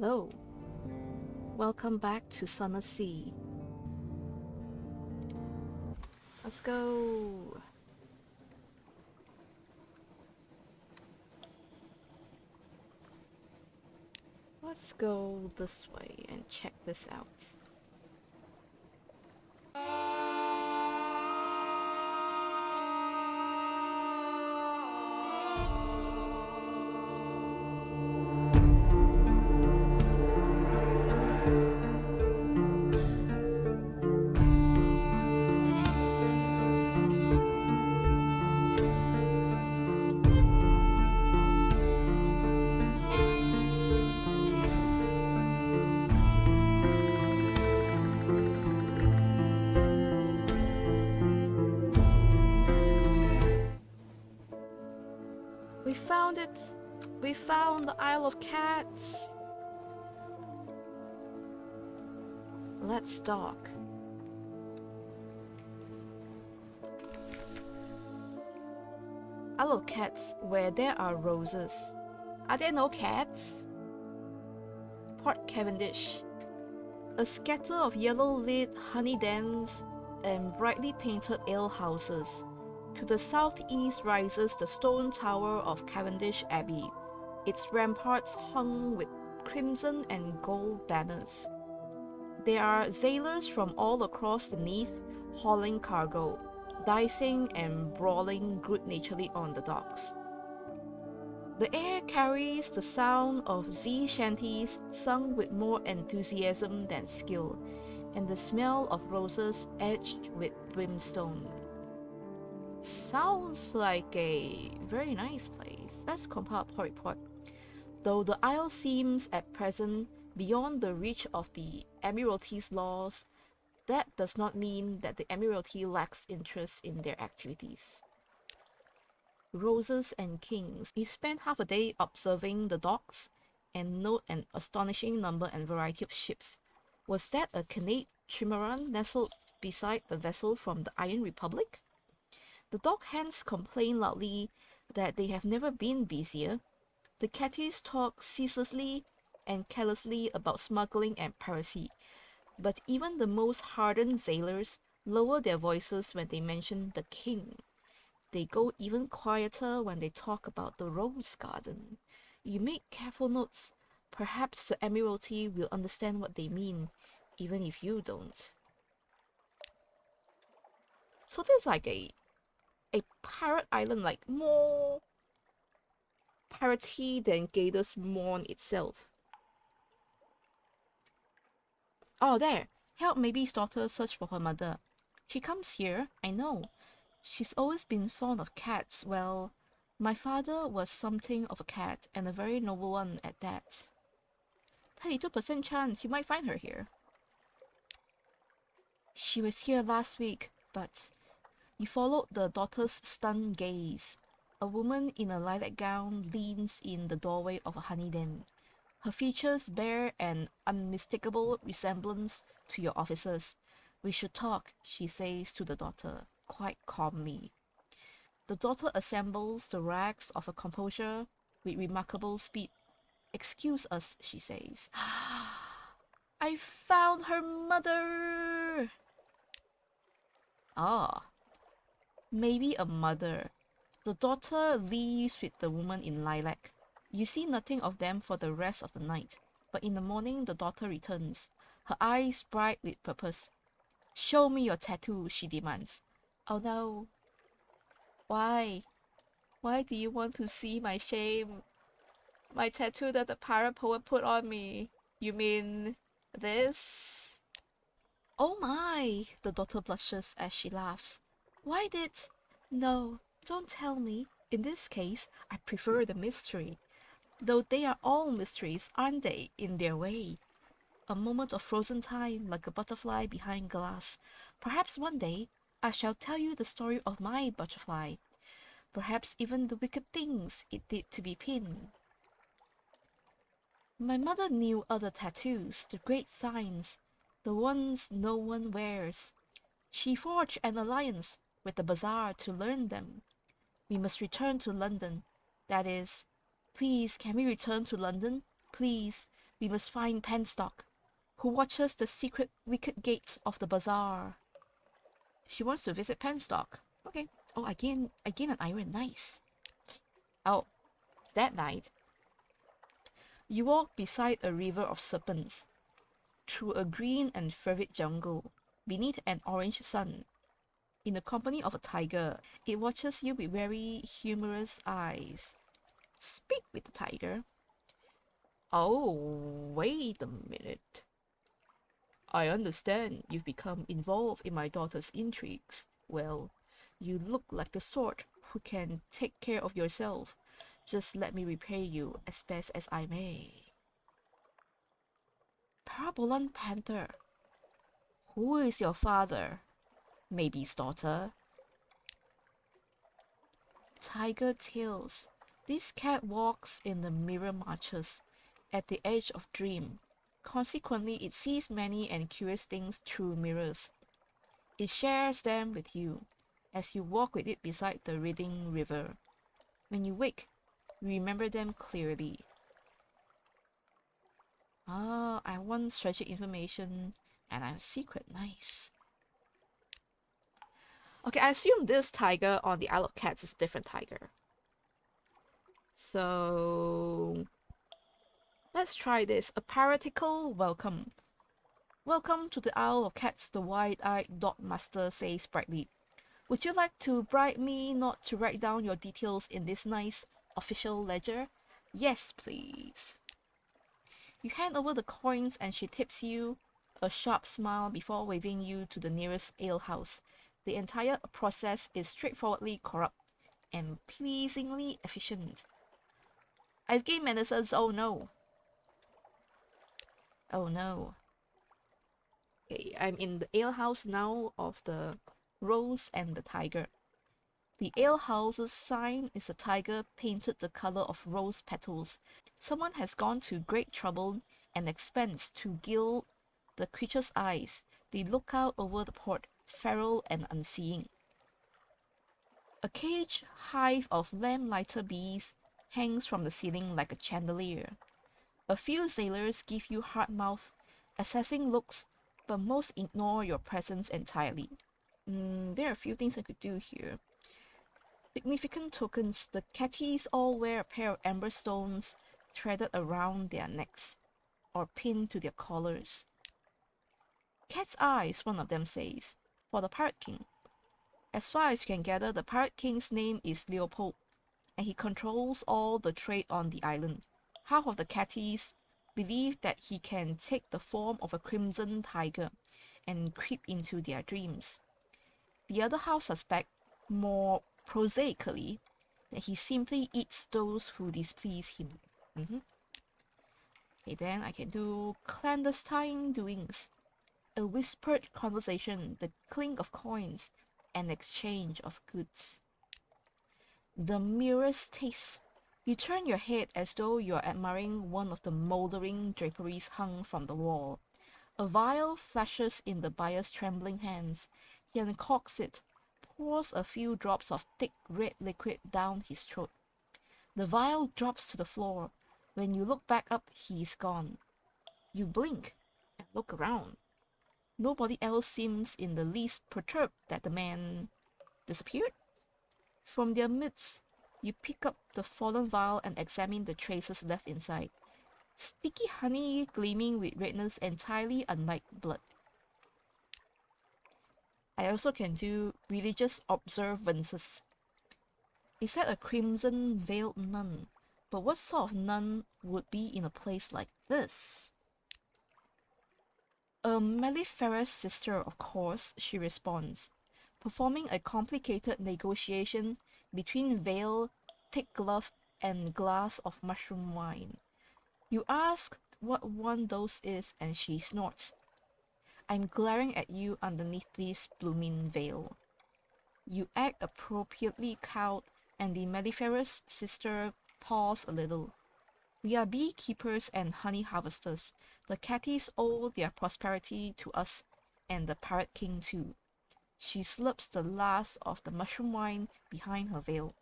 Hello, welcome back to Sunless Sea. Let's go. Let's go this way and check this out. We found it! We found the Isle of Cats! Let's dock. Isle of Cats, where there are roses. Are there no cats? Port Cavendish. A scatter of yellow-lit honey dens and brightly painted alehouses. To the southeast rises the stone tower of Cavendish Abbey, its ramparts hung with crimson and gold banners. There are sailors from all across the Neath hauling cargo, dicing and brawling good-naturedly on the docks. The air carries the sound of sea shanties sung with more enthusiasm than skill, and the smell of roses edged with brimstone. Sounds like a very nice place. Let's compile a report. Though the isle seems at present beyond the reach of the Admiralty's laws, that does not mean that the Admiralty lacks interest in their activities. Roses and kings. You spend half a day observing the docks and note an astonishing number and variety of ships. Was that a Canade trimaran nestled beside a vessel from the Iron Republic? The dock hands complain loudly that they have never been busier. The catties talk ceaselessly and carelessly about smuggling and piracy, but even the most hardened sailors lower their voices when they mention the king. They go even quieter when they talk about the rose garden. You make careful notes. Perhaps the Admiralty will understand what they mean, even if you don't. So there's like a pirate island, like more piratey than Gators Morn itself. Oh, there! Help Maby's daughter search for her mother. She comes here, I know. She's always been fond of cats. Well, my father was something of a cat, and a very noble one at that. 32% chance you might find her here. She was here last week, but you followed the daughter's stunned gaze. A woman in a lilac gown leans in the doorway of a honey den. Her features bear an unmistakable resemblance to your officers. We should talk, she says to the daughter, quite calmly. The daughter assembles the rags of her composure with remarkable speed. Excuse us, she says. I found her mother! Ah, maybe a mother. The daughter leaves with the woman in lilac. You see nothing of them for the rest of the night, but in the morning the daughter returns, her eyes bright with purpose. Show me your tattoo, she demands. Oh no. Why? Why do you want to see my shame? My tattoo that the pirate poet put on me. You mean this? Oh my, the daughter blushes as she laughs. Why did... No, don't tell me. In this case, I prefer the mystery. Though they are all mysteries, aren't they, in their way? A moment of frozen time, like a butterfly behind glass. Perhaps one day, I shall tell you the story of my butterfly. Perhaps even the wicked things it did to be pinned. My mother knew other tattoos, the great signs, the ones no one wears. She forged an alliance with the bazaar to learn them. We must return to London. That is, please, can we return to London? Please, We must find Penstock, who watches the secret wicket gate of the bazaar. She wants to visit Penstock. Okay. Oh, I gain an iron. Nice. Oh, that night, you walk beside a river of serpents, through a green and fervid jungle, beneath an orange sun, in the company of a tiger. It watches you with very humorous eyes. Speak with the tiger. Oh, wait a minute. I understand you've become involved in my daughter's intrigues. Well, you look like the sort who can take care of yourself. Just let me repay you as best as I may. Parabolan Panther, who is your father? Maybe's daughter. Tiger Tails, this cat walks in the mirror marches, at the edge of dream. Consequently, it sees many and curious things through mirrors. It shares them with you, as you walk with it beside the reading river. When you wake, you remember them clearly. Ah, I want strategic information, and I'm secret. Nice. Okay, I assume this tiger on the Isle of Cats is a different tiger. So let's try this. A piratical welcome. Welcome to the Isle of Cats, the wide-eyed dog master says brightly. Would you like to bribe me not to write down your details in this nice official ledger? Yes, please. You hand over the coins and she tips you a sharp smile before waving you to the nearest alehouse. The entire process is straightforwardly corrupt and pleasingly efficient. I've gained menaces, oh no. Oh no. Okay, I'm in the alehouse now of the Rose and the Tiger. The alehouse's sign is a tiger painted the color of rose petals. Someone has gone to great trouble and expense to gild the creature's eyes. They look out over the port, feral and unseeing. A cage hive of lamplighter bees hangs from the ceiling like a chandelier. A few sailors give you hard-mouthed, assessing looks, but most ignore your presence entirely. There are a few things I could do here. Significant tokens, the catties all wear a pair of amber stones threaded around their necks or pinned to their collars. Cat's eyes, one of them says, for the Pirate King. As far as you can gather, the Pirate King's name is Leopold, and he controls all the trade on the island. Half of the catties believe that he can take the form of a crimson tiger and creep into their dreams. The other half suspect, more prosaically, that he simply eats those who displease him. Okay, then I can do clandestine doings. A whispered conversation, the clink of coins, and exchange of goods. The merest taste. You turn your head as though you're admiring one of the mouldering draperies hung from the wall. A vial flashes in the buyer's trembling hands. He uncorks it, pours a few drops of thick red liquid down his throat. The vial drops to the floor. When you look back up, he is gone. You blink and look around. Nobody else seems in the least perturbed that the man disappeared. From their midst, you pick up the fallen vial and examine the traces left inside. Sticky honey gleaming with redness entirely unlike blood. I also can do religious observances. Is that a crimson-veiled nun? But what sort of nun would be in a place like this? A mellifluous sister, of course, she responds, performing a complicated negotiation between veil, thick glove, and glass of mushroom wine. You ask what one dose is, and she snorts. I'm glaring at you underneath this blooming veil. You act appropriately cowed, and the mellifluous sister paws a little. We are beekeepers and honey harvesters. The catties owe their prosperity to us, and the Pirate King too. She slurps the last of the mushroom wine behind her veil,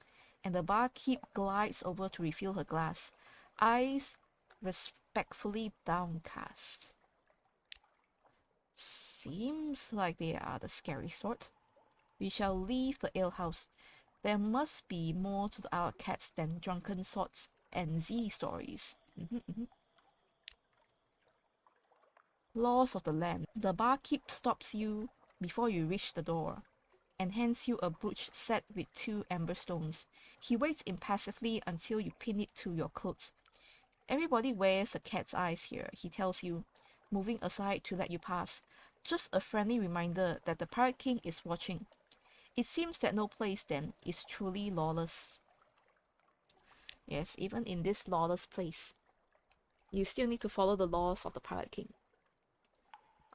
and the barkeep glides over to refill her glass. Eyes respectfully downcast. Seems like they are the scary sort. We shall leave the alehouse. There must be more to our cats than drunken sorts and Z stories. Laws of the land. The barkeep stops you before you reach the door and hands you a brooch set with 2 amber stones. He waits impassively until you pin it to your clothes. Everybody wears a cat's eyes here, he tells you, moving aside to let you pass. Just a friendly reminder that the Pirate King is watching. It seems that no place, then, is truly lawless. Yes, even in this lawless place, you still need to follow the laws of the Pirate King.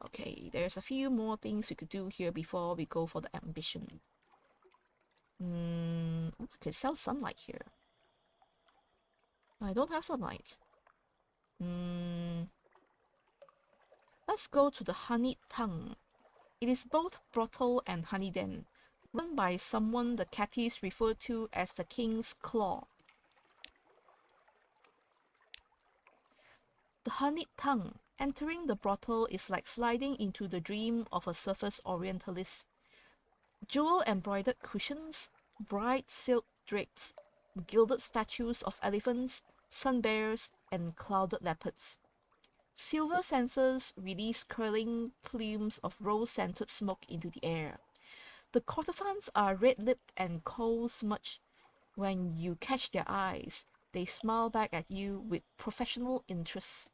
Okay, there's a few more things we could do here before we go for the ambition. We could sell sunlight here. I don't have sunlight. Let's go to the honeyed tongue. It is both brothel and honey den, run by someone the catties refer to as the King's Claw. The honeyed tongue. Entering the brothel is like sliding into the dream of a surface orientalist. Jewel-embroidered cushions, bright silk drapes, gilded statues of elephants, sun bears, and clouded leopards. Silver censers release curling plumes of rose-scented smoke into the air. The courtesans are red-lipped and coal-smudged. When you catch their eyes, they smile back at you with professional interest.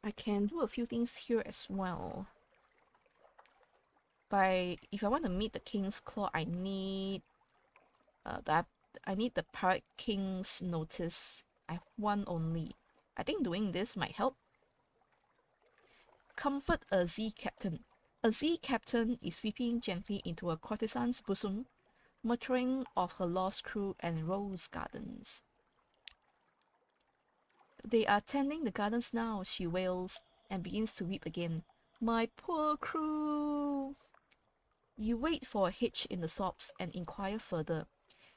I can do a few things here as well. If I want to meet the King's Claw, I need the Pirate King's notice. I have one only. I think doing this might help. Comfort a Z captain. A Z captain is weeping gently into a courtesan's bosom, muttering of her lost crew and rose gardens. They are tending the gardens now, she wails, and begins to weep again. My poor crew! You wait for a hitch in the sobs and inquire further.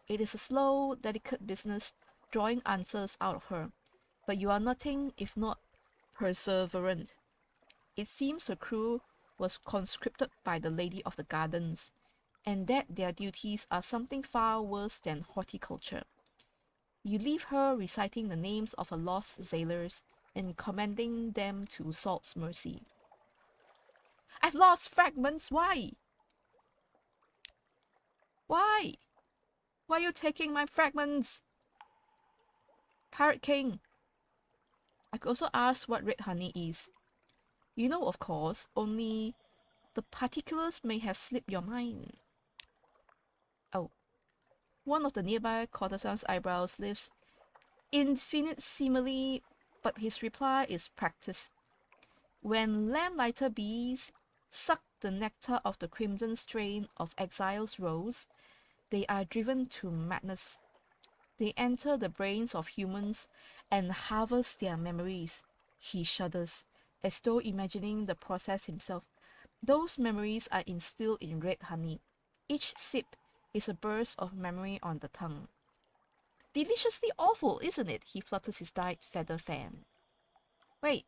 It is a slow, delicate business, drawing answers out of her, but you are nothing if not perseverant. It seems her crew was conscripted by the Lady of the Gardens, and that their duties are something far worse than horticulture. You leave her reciting the names of her lost sailors and commending them to Salt's mercy. I've lost fragments, why? Why? Why are you taking my fragments? Pirate King. I could also ask what red honey is. You know, of course, only the particulars may have slipped your mind. Oh. One of the nearby courtesan's eyebrows lifts infinitesimally, but his reply is practiced. When lamplighter bees suck the nectar of the crimson strain of exile's rose, they are driven to madness. They enter the brains of humans and harvest their memories. He shudders, as though imagining the process himself. Those memories are instilled in red honey. Each sip is a burst of memory on the tongue. Deliciously awful, isn't it? He flutters his dyed feather fan. Wait,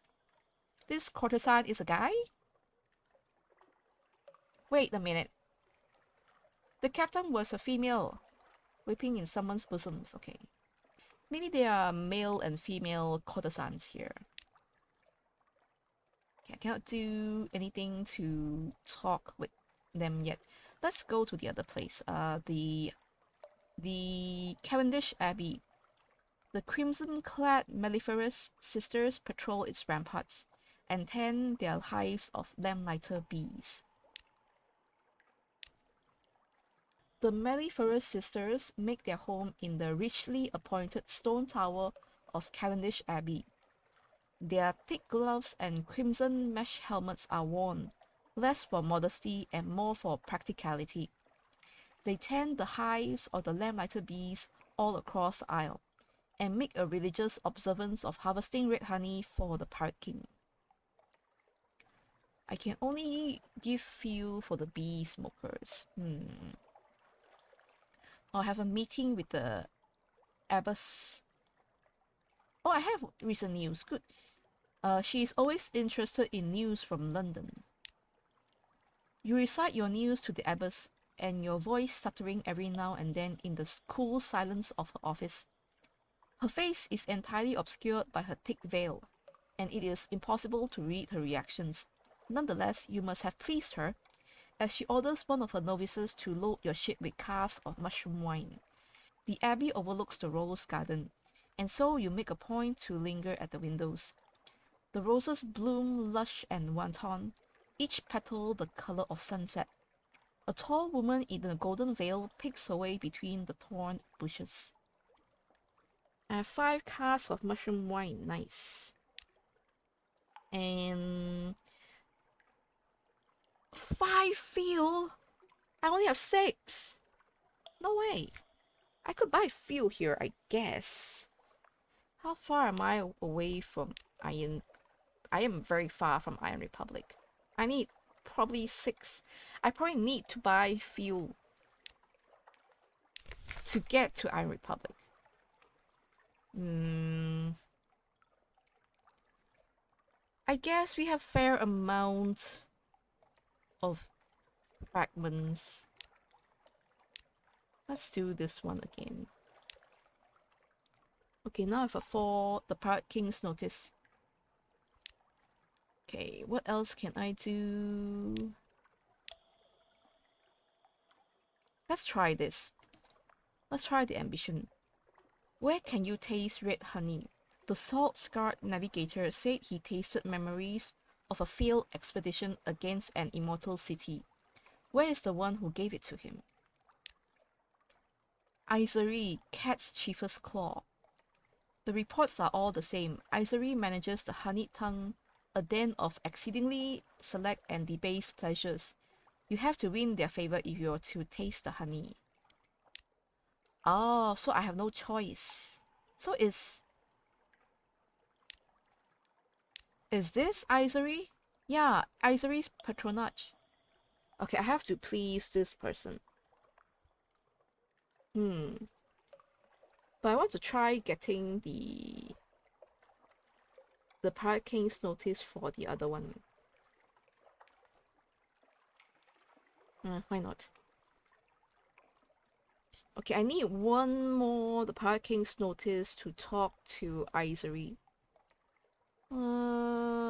this courtesan is a guy? Wait a minute. The captain was a female, weeping in someone's bosoms. Okay. Maybe there are male and female courtesans here. Okay, I cannot do anything to talk with them yet. Let's go to the other place. The Cavendish Abbey. The crimson-clad mellifluous sisters patrol its ramparts and tend their hives of lamplighter bees. The mellifluous sisters make their home in the richly appointed stone tower of Cavendish Abbey. Their thick gloves and crimson mesh helmets are worn, less for modesty and more for practicality. They tend the hives of the lamplighter bees all across the isle, and make a religious observance of harvesting red honey for the Pirate King. I can only give fuel for the bee smokers. I'll have a meeting with the abbess. Oh, I have recent news. Good. She is always interested in news from London. You recite your news to the abbess, and your voice stuttering every now and then in the cool silence of her office. Her face is entirely obscured by her thick veil, and it is impossible to read her reactions. Nonetheless, you must have pleased her, as she orders one of her novices to load your ship with casks of mushroom wine. The abbey overlooks the rose garden, and so you make a point to linger at the windows. The roses bloom lush and wanton, each petal the color of sunset. A tall woman in a golden veil picks her way between the thorn bushes. I have 5 casks of mushroom wine, nice. And 5 fuel? I only have 6. No way. I could buy fuel here, I guess. How far am I away from Iron? I am very far from Iron Republic. I need probably 6. I probably need to buy fuel to get to Iron Republic. I guess we have fair amount of fragments. Let's do this one again. Okay, now for the Pirate King's notice. Okay, what else can I do? Let's try this. Let's try the ambition. Where can you taste red honey? The salt-scarred navigator said he tasted memories of a failed expedition against an immortal city. Where is the one who gave it to him? Isery, cat's chiefest claw. The reports are all the same. Isery manages the honeyed tongue, a den of exceedingly select and debased pleasures. You have to win their favor if you're to taste the honey. Oh, so I have no choice. So is this Isery? Yeah, Isery's patronage. Okay, I have to please this person. But I want to try getting the Pirate King's notice for the other one. Why not? Okay, I need one more the Pirate King's notice to talk to Isery.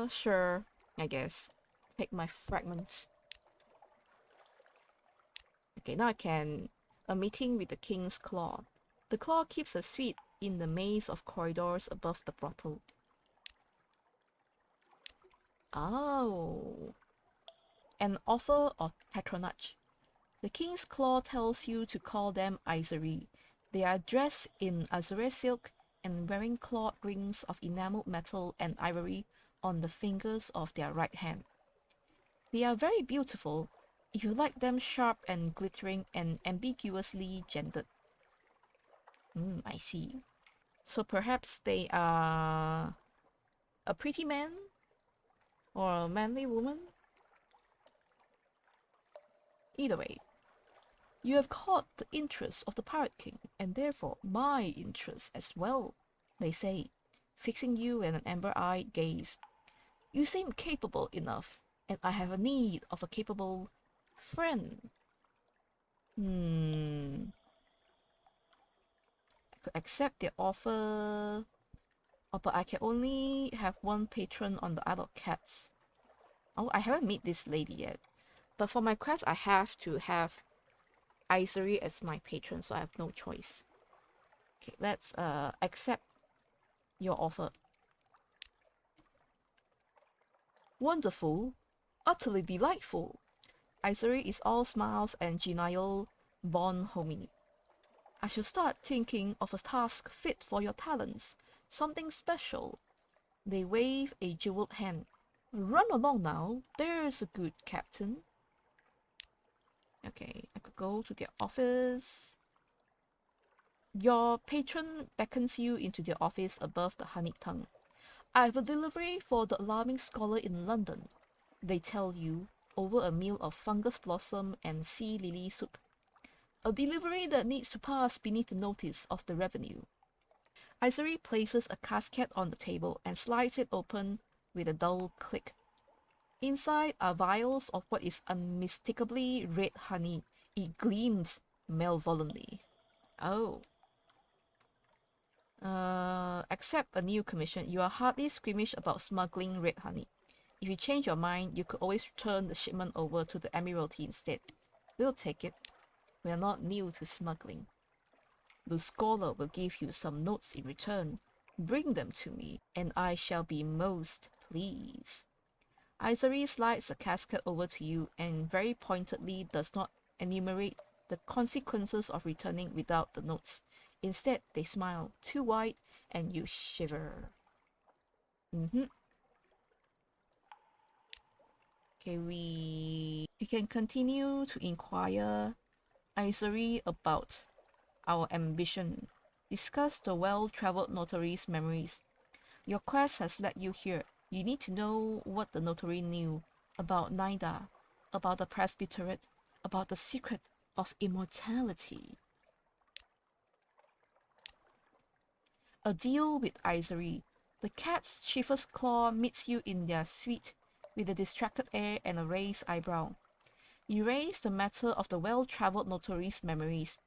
Sure, I guess. Take my fragments. Okay, now I can... A meeting with the King's Claw. The Claw keeps a suite in the maze of corridors above the brothel. Oh. An offer of patronage. The King's Claw tells you to call them Isery. They are dressed in azure silk and wearing clawed rings of enameled metal and ivory on the fingers of their right hand. They are very beautiful, if you like them sharp and glittering and ambiguously gendered. I see. So perhaps they are a pretty man? Or a manly woman? Either way, you have caught the interest of the Pirate King, and therefore my interest as well, they say, fixing you in an amber-eyed gaze. You seem capable enough, and I have a need of a capable friend. I could accept their offer, but I can only have one patron on the Isle of Cats. Oh, I haven't met this lady yet. But for my quest, I have to have Isery as my patron, so I have no choice. Okay, let's accept your offer. Wonderful, utterly delightful. Isery is all smiles and genial bonhomie. I should start thinking of a task fit for your talents, something special. They wave a jeweled hand. Run along now, there's a good captain. Okay, I could go to their office. Your patron beckons you into their office above the honey tongue. I have a delivery for the alarming scholar in London, they tell you, over a meal of fungus blossom and sea lily soup. A delivery that needs to pass beneath the notice of the revenue. Izuri places a casket on the table and slides it open with a dull click. Inside are vials of what is unmistakably red honey. It gleams malevolently. Oh. Accept a new commission. You are hardly squeamish about smuggling red honey. If you change your mind, you could always turn the shipment over to the Admiralty instead. We'll take it. We are not new to smuggling. The scholar will give you some notes in return. Bring them to me, and I shall be most pleased. Izuri slides the casket over to you and very pointedly does not enumerate the consequences of returning without the notes. Instead, they smile too wide and you shiver. Okay, we can continue to inquire Izuri about our ambition. Discuss the well-traveled notary's memories. Your quest has led you here. You need to know what the notary knew about Nida, about the presbyterate, about the secret of immortality. A deal with Izuri. The cat's chiefest claw meets you in their suite with a distracted air and a raised eyebrow. You raise the matter of the well-traveled notary's memories.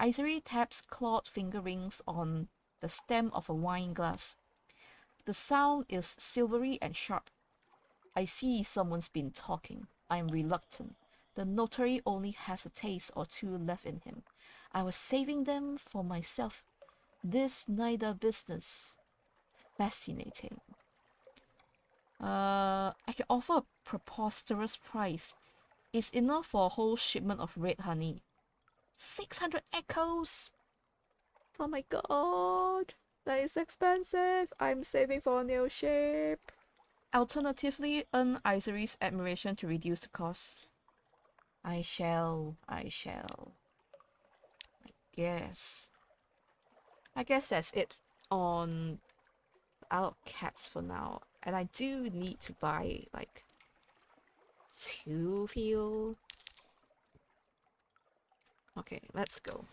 Izuri taps clawed finger rings on the stem of a wine glass. The sound is silvery and sharp. I see someone's been talking. I'm reluctant. The notary only has a taste or two left in him. I was saving them for myself. This Nida business. Fascinating. I can offer a preposterous price. It's enough for a whole shipment of red honey. 600 echoes! Oh my god! That is expensive! I'm saving for a new ship! Alternatively, earn Izuri's admiration to reduce the cost. I shall. I guess. I guess that's it on Isle of Cats for now. And I do need to buy, like, 2 fuel. Okay, let's go.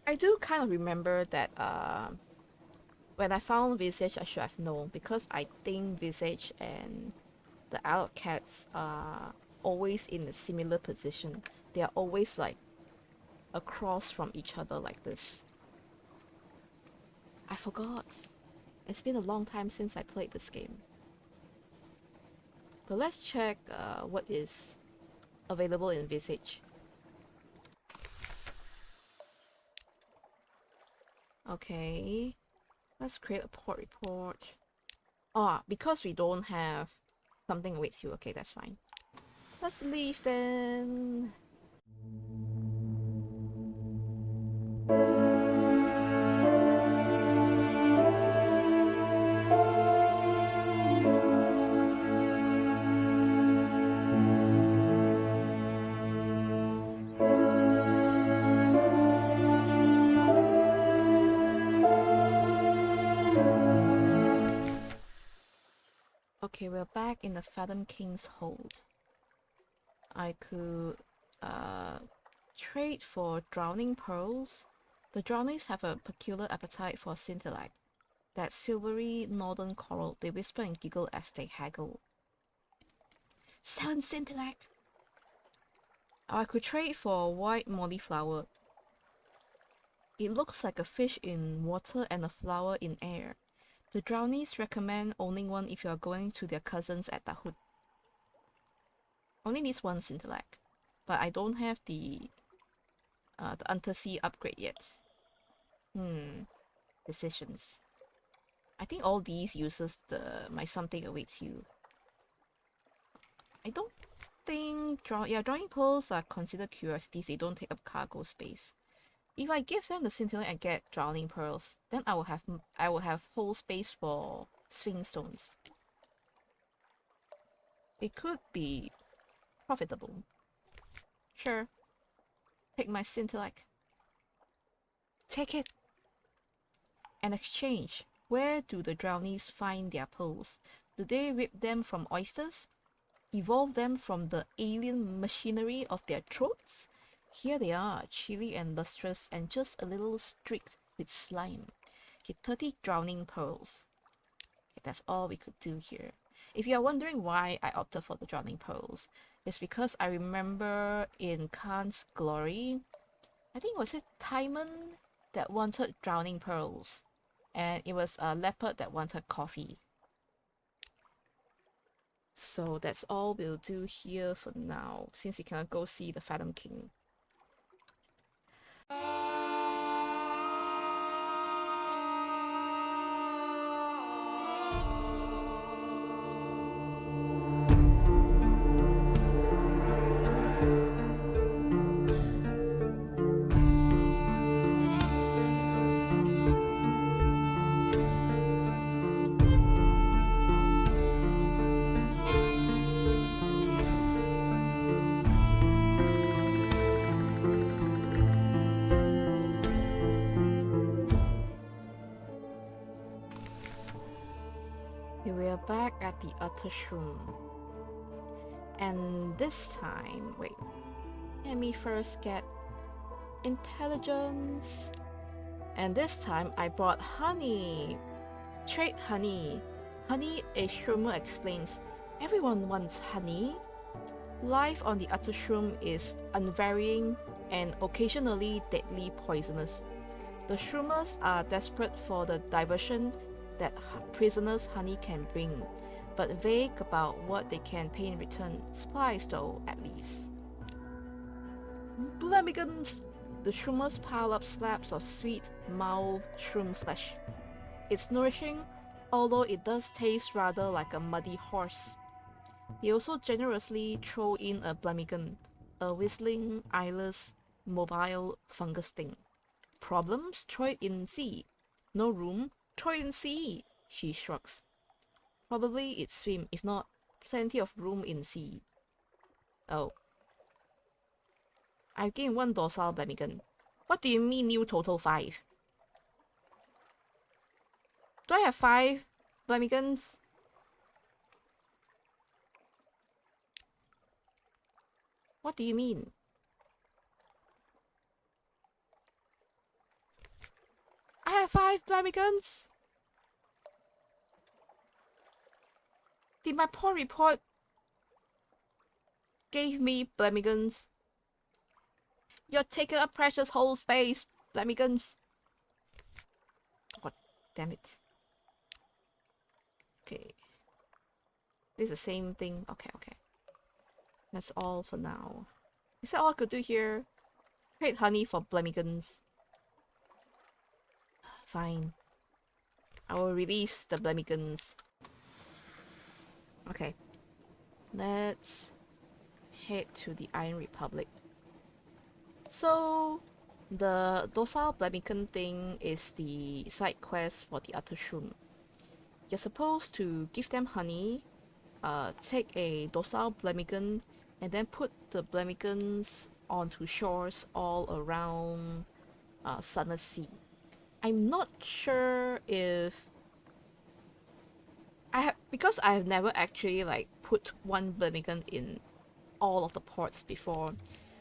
I do kind of remember that when I found Visage, I should have known, because I think Visage and the Isle of Cats are always in a similar position. They are always like across from each other like this. I forgot. It's been a long time since I played this game. But let's check what is available in Visage. Okay. Let's create a port report. Ah, because we don't have something awaits you. Okay, that's fine. Let's leave then. Okay, we're back in the Fathom King's hold. I could trade for drowning pearls. The drownies have a peculiar appetite for scintillac. That silvery northern coral, they whisper and giggle as they haggle. 7 scintillac! I could trade for a white molly flower. It looks like a fish in water and a flower in air. The drownies recommend owning one if you are going to their cousins at Dahut. Only needs 1 scintillac, but I don't have the Undersea upgrade yet. Decisions. I think all these uses my something awaits you. I don't think drawing pearls are considered curiosities. They don't take up cargo space. If I give them the scintillac and get drowning pearls, then I will have whole space for swing stones. It could be profitable. Sure. Take my Scintillate. Take it! An exchange. Where do the drownies find their pearls? Do they rip them from oysters? Evolve them from the alien machinery of their throats? Here they are, chilly and lustrous and just a little streaked with slime. Get 30 drowning pearls. Okay, that's all we could do here. If you are wondering why I opted for the drowning pearls, it's because I remember in Khan's Glory, I think was it Timon that wanted drowning pearls, and it was a leopard that wanted coffee. So that's all we'll do here for now, since we cannot go see the Phantom King. Here we are back at the Uttershroom. And this time, wait, let me first get intelligence. And this time I brought honey. Trade honey. Honey, a shroomer explains. Everyone wants honey. Life on the Uttershroom is unvarying and occasionally deadly poisonous. The shroomers are desperate for the diversion that prisoners' honey can bring, but vague about what they can pay in return. Supplies though, at least. Blemigans! The shroomers pile up slabs of sweet, mild shroom flesh. It's nourishing, although it does taste rather like a muddy horse. They also generously throw in a blemigan, a whistling, eyeless, mobile fungus thing. Problems? Throw it in sea. No room? Throw it in sea, she shrugs. Probably it swim, if not, plenty of room in sea. Oh. I've gained 1 dorsal blemigan. What do you mean new total 5? Do I have 5 blemigans? What do you mean? I have 5 blemigans? Did my poor report gave me blemigans? You're taking up precious whole space, blemigans. God damn it. Okay. This is the same thing. Okay. That's all for now. Is that all I could do here? Trade honey for blemigans. Fine. I will release the blemigans. Okay. Let's head to the Iron Republic. So, the docile blemigan thing is the side quest for the Uttershroom. You're supposed to give them honey, take a docile blemigan, and then put the blemigans onto shores all around Sunless Sea. I'm not sure if because I have never actually like put 1 blemigan in all of the ports before,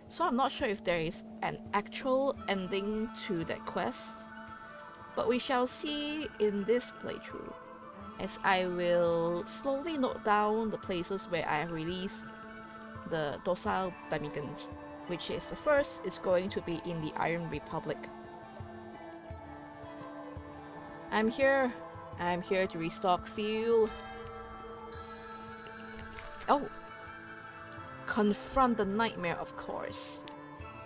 so I'm not sure if there is an actual ending to that quest, but we shall see in this playthrough, as I will slowly note down the places where I have released the docile blemigans, which is the first is going to be in the Iron Republic. I'm here to restock fuel. Oh! Confront the nightmare, of course.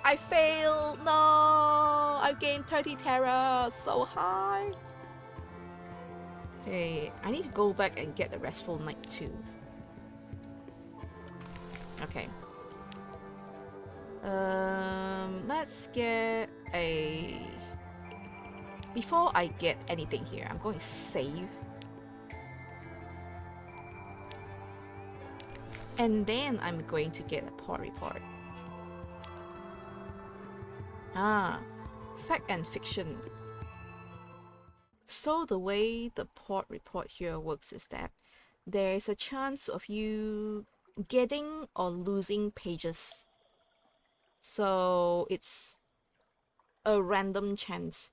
I failed! No! I've gained 30 Terra! So high! Okay, I need to go back and get the Restful Night too. Okay. Let's get a... Before I get anything here, I'm going to save. And then I'm going to get a port report. Fact and fiction. So the way the port report here works is that there is a chance of you getting or losing pages. So it's a random chance.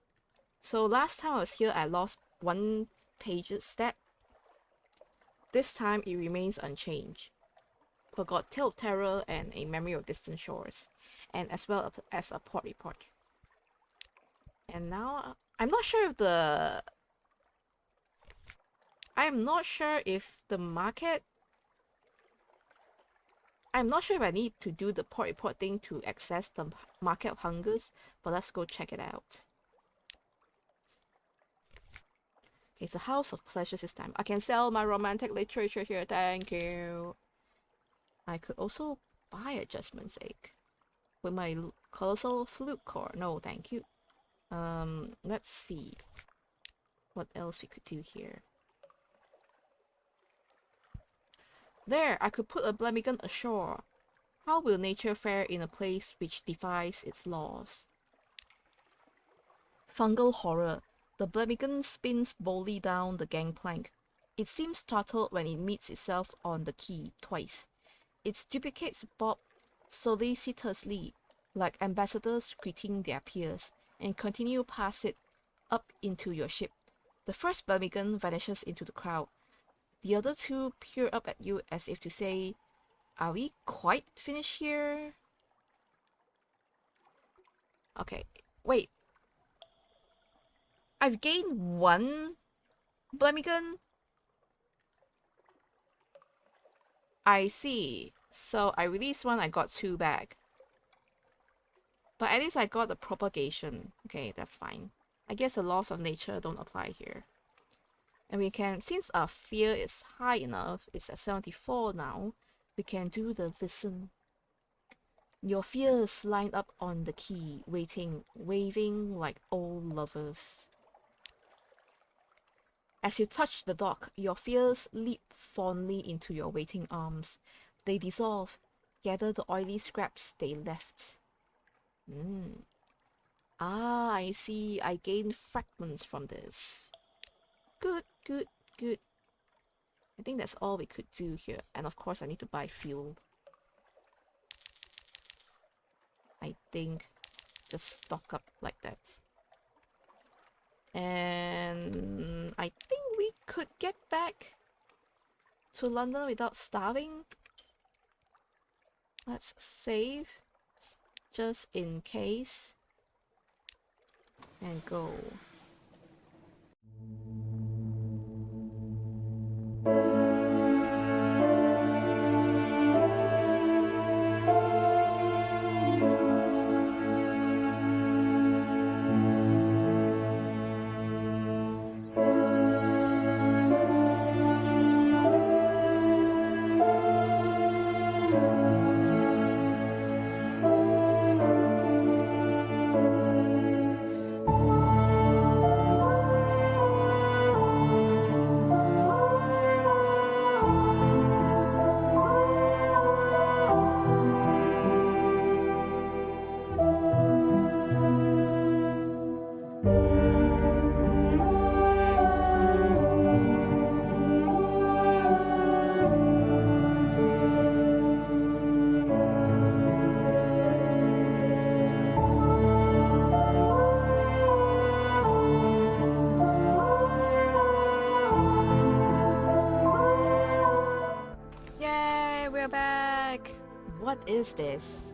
So last time I was here, I lost 1 page stat. This time it remains unchanged. Forgot Tale of Terror and A Memory of Distant Shores, and as well as a port report. And now I'm not sure if the market. I'm not sure if I need to do the port report thing to access the market of hungers, but let's go check it out. Okay, it's a house of pleasures this time. I can sell my romantic literature here, thank you. I could also buy a judgment sake with my colossal flute core. No, thank you. Let's see what else we could do here. There, I could put a Blemigan ashore. How will nature fare in a place which defies its laws? Fungal horror. The Blemigan spins boldly down the gangplank. It seems startled when it meets itself on the quay twice. Its duplicates bob solicitously, like ambassadors greeting their peers, and continue past it up into your ship. The first Blemigan vanishes into the crowd. The other two peer up at you as if to say, "Are we quite finished here?" Okay, wait. I've gained 1 Blemigan? I see. So I released 1, I got 2 back. But at least I got the propagation. Okay, that's fine. I guess the laws of nature don't apply here. And we can, since our fear is high enough, it's at 74 now, we can do the listen. Your fears line up on the quay, waiting, waving like old lovers. As you touch the dock, your fears leap fondly into your waiting arms. They dissolve, gather the oily scraps they left. Ah, I see. I gain fragments from this. Good, good, good. I think that's all we could do here. And of course, I need to buy fuel. I think just stock up like that. And I think we could get back to London without starving. Let's save just in case and go. What is this?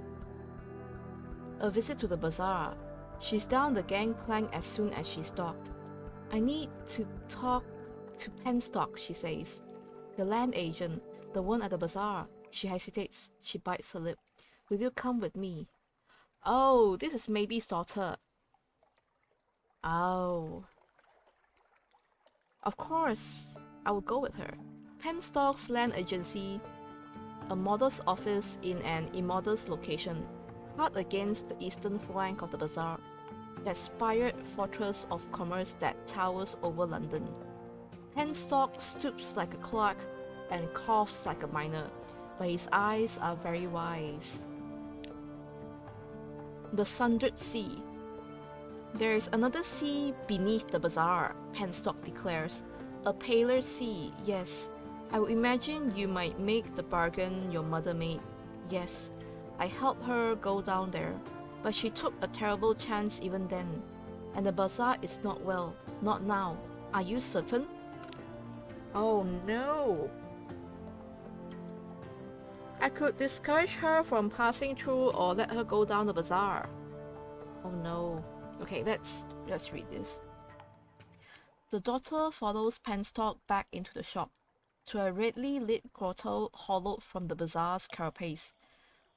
A visit to the bazaar. She's down the gangplank as soon as she's docked. I need to talk to Penstock, she says. The land agent, the one at the bazaar. She hesitates. She bites her lip. Will you come with me? Oh, this is Maybe's daughter. Oh. Of course, I will go with her. Penstock's land agency, a modest office in an immodest location, hard against the eastern flank of the bazaar, that spired fortress of commerce that towers over London. Penstock stoops like a clerk and coughs like a miner. but his eyes are very wise. The Sunless Sea. There's another sea beneath the bazaar, Penstock declares. A paler sea, yes. I would imagine you might make the bargain your mother made. Yes, I helped her go down there, but she took a terrible chance even then. And the bazaar is not well, not now. Are you certain? Oh no! I could discourage her from passing through or let her go down the bazaar. Oh no. Okay, let's read this. The daughter follows Penstock back into the shop, to a redly lit grotto hollowed from the bazaar's carapace.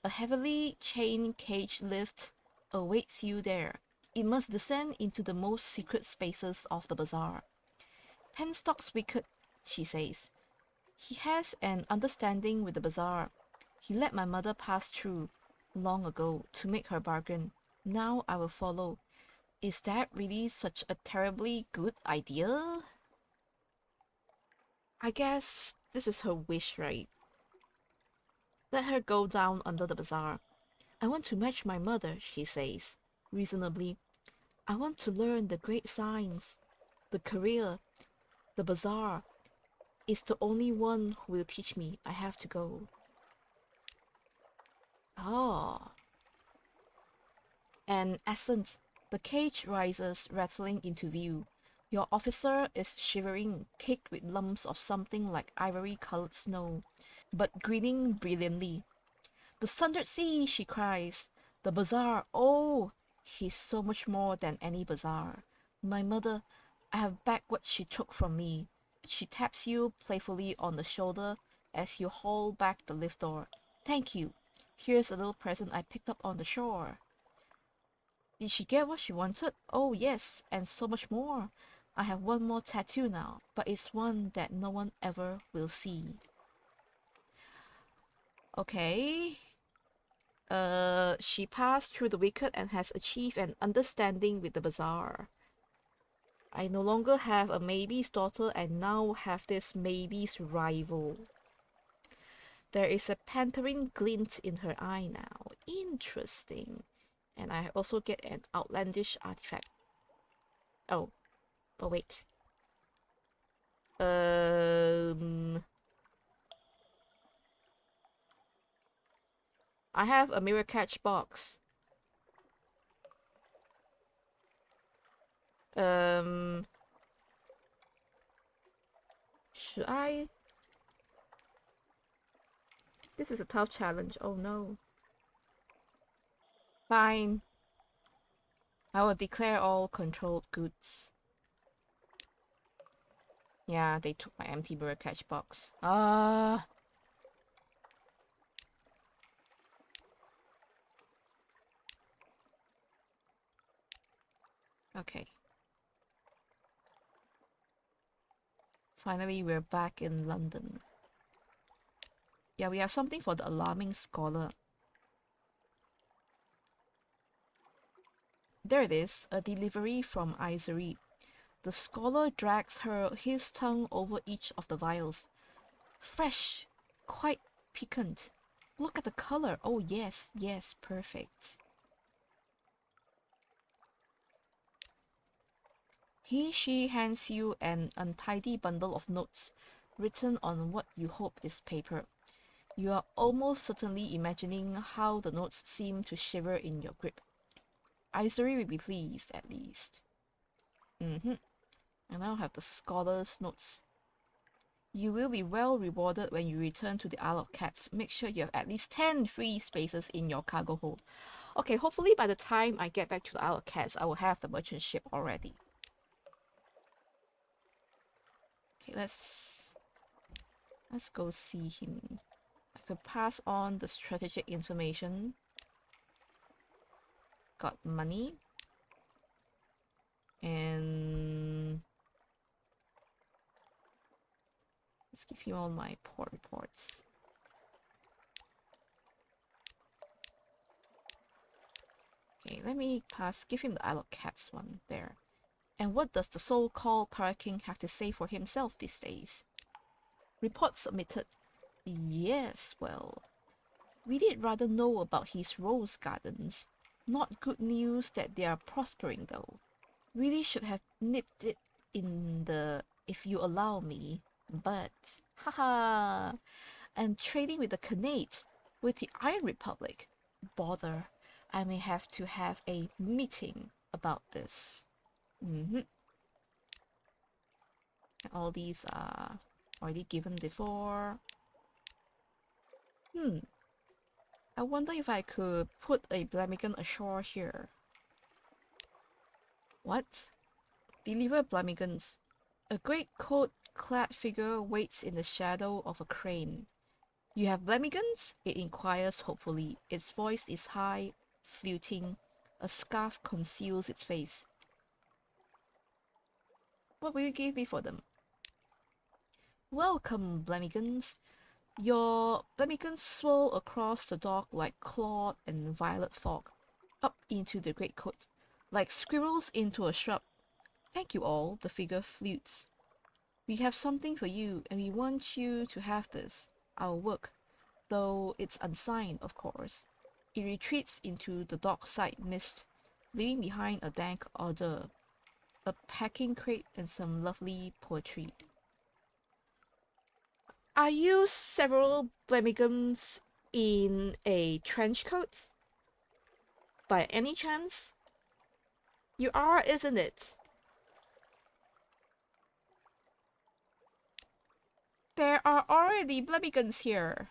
A heavily chained cage lift awaits you there. It must descend into the most secret spaces of the bazaar. Penstock's wicked, she says. He has an understanding with the bazaar. He let my mother pass through long ago to make her bargain. Now I will follow. Is that really such a terribly good idea? I guess this is her wish, right? Let her go down under the bazaar. I want to match my mother, she says, reasonably. I want to learn the great science. The career, the bazaar, is the only one who will teach me. I have to go. Ah. An ascent. The cage rises, rattling into view. Your officer is shivering, caked with lumps of something like ivory-colored snow, but grinning brilliantly. The Sunless Sea, she cries. The bazaar, oh! He's so much more than any bazaar. My mother, I have back what she took from me. She taps you playfully on the shoulder as you haul back the lift door. Thank you. Here's a little present I picked up on the shore. Did she get what she wanted? Oh yes, and so much more. I have one more tattoo now, but it's one that no one ever will see. Okay. She passed through the wicket and has achieved an understanding with the bazaar. I no longer have a maybe's daughter and now have this maybe's rival. There is a panthering glint in her eye now. Interesting. And I also get an outlandish artifact. Oh wait. I have a mirror catch box. Should I? This is a tough challenge. Oh no. Fine. I will declare all controlled goods. Yeah, they took my empty mirror catch box. Okay. Finally, we're back in London. Yeah, we have something for the alarming scholar. There it is, a delivery from Isery. The scholar drags his tongue over each of the vials. Fresh, quite piquant. Look at the color. Oh yes, yes, perfect. She hands you an untidy bundle of notes, written on what you hope is paper. You are almost certainly imagining how the notes seem to shiver in your grip. Isery will be pleased, at least. I now have the scholar's notes. You will be well rewarded when you return to the Isle of Cats. Make sure you have at least 10 free spaces in your cargo hold. Okay, hopefully by the time I get back to the Isle of Cats, I will have the merchant ship already. Okay, let's go see him. I could pass on the strategic information. Got money. And let's give him all my port reports. Okay, let me give him the Isle of Cats one there. And what does the so-called Para King have to say for himself these days? Report submitted. Yes, well, we did rather know about his rose gardens. Not good news that they are prospering, though. Really should have nipped it in the if you allow me, but haha. And trading with the Khanate, with the Iron Republic. Bother, I may have to have a meeting about this. Mm-hmm. All these are already given before. I wonder if I could put a Blamigan ashore here. What? Deliver Blamigans. A great coat-clad figure waits in the shadow of a crane. You have Blamigans? It inquires hopefully. Its voice is high, fluting. A scarf conceals its face. What will you give me for them? Welcome, Blamigans. Your Blamigans swirl across the dock like cloud and violet fog, up into the greatcoat, like squirrels into a shrub. Thank you all, the figure flutes. We have something for you, and we want you to have this. Our work, though it's unsigned, of course. It retreats into the dockside mist, leaving behind a dank odor, a packing crate, and some lovely poetry. Are you several Blemigans in a trench coat? By any chance? You are, isn't it? There are already Blemigans here.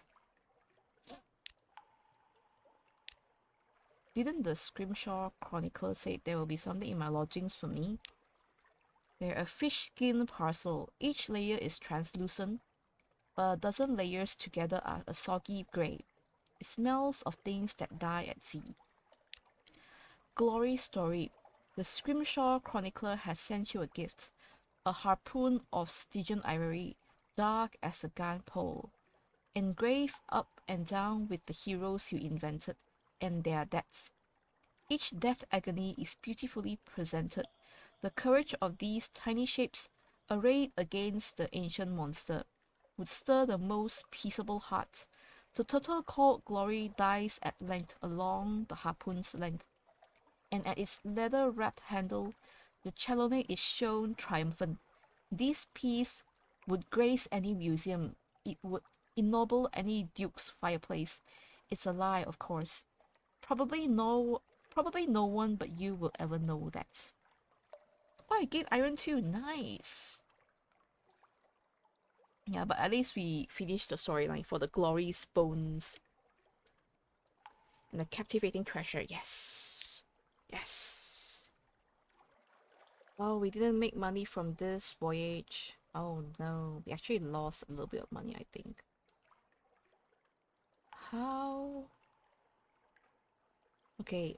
Didn't the Scrimshaw Chronicle say there will be something in my lodgings for me? They're a fish skin parcel. Each layer is translucent. A dozen layers together are a soggy grey. It smells of things that die at sea. Glory story. The Scrimshaw Chronicler has sent you a gift. A harpoon of Stygian ivory, dark as a gun pole, engraved up and down with the heroes you invented and their deaths. Each death agony is beautifully presented. The courage of these tiny shapes, arrayed against the ancient monster, would stir the most peaceable heart. The turtle called Glory dies at length along the harpoon's length, and at its leather-wrapped handle, the chelone is shown triumphant. This piece would grace any museum. It would ennoble any duke's fireplace. It's a lie, of course. Probably no one but you will ever know that. Oh, I get iron too. Nice. Yeah, but at least we finished the storyline for the Glory's bones. And the captivating treasure. Yes. Yes. Oh, we didn't make money from this voyage. Oh no. We actually lost a little bit of money, I think. How? Okay.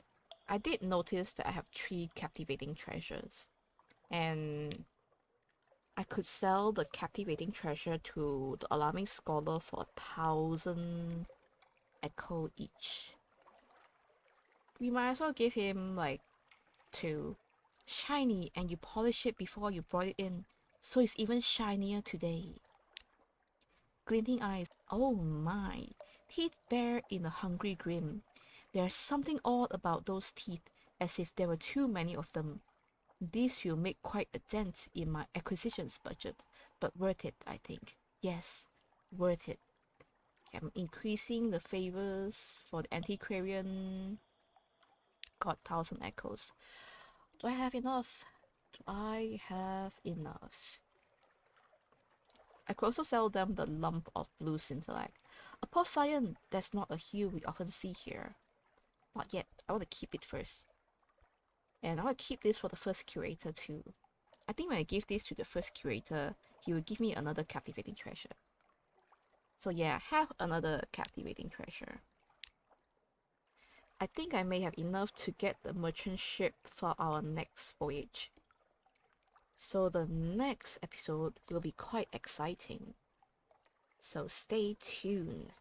I did notice that I have 3 captivating treasures. And I could sell the captivating treasure to the alarming scholar for 1,000 echo each. We might as well give him like 2. Shiny, and you polish it before you brought it in, so it's even shinier today. Glinting eyes. Oh my. Teeth bare in a hungry grin. There's something odd about those teeth, as if there were too many of them. This will make quite a dent in my acquisitions budget, but worth it, I think. Yes, worth it. I'm increasing the favors for the antiquarian. Got 1,000 echoes. Do I have enough? Do I have enough? I could also sell them the lump of blue scintillac. A Procyon, that's not a hue we often see here. Not yet. I want to keep it first. And I want to keep this for the first curator too. I think when I give this to the first curator, he will give me another captivating treasure. So yeah, have another captivating treasure. I think I may have enough to get the merchant ship for our next voyage. So the next episode will be quite exciting. So stay tuned.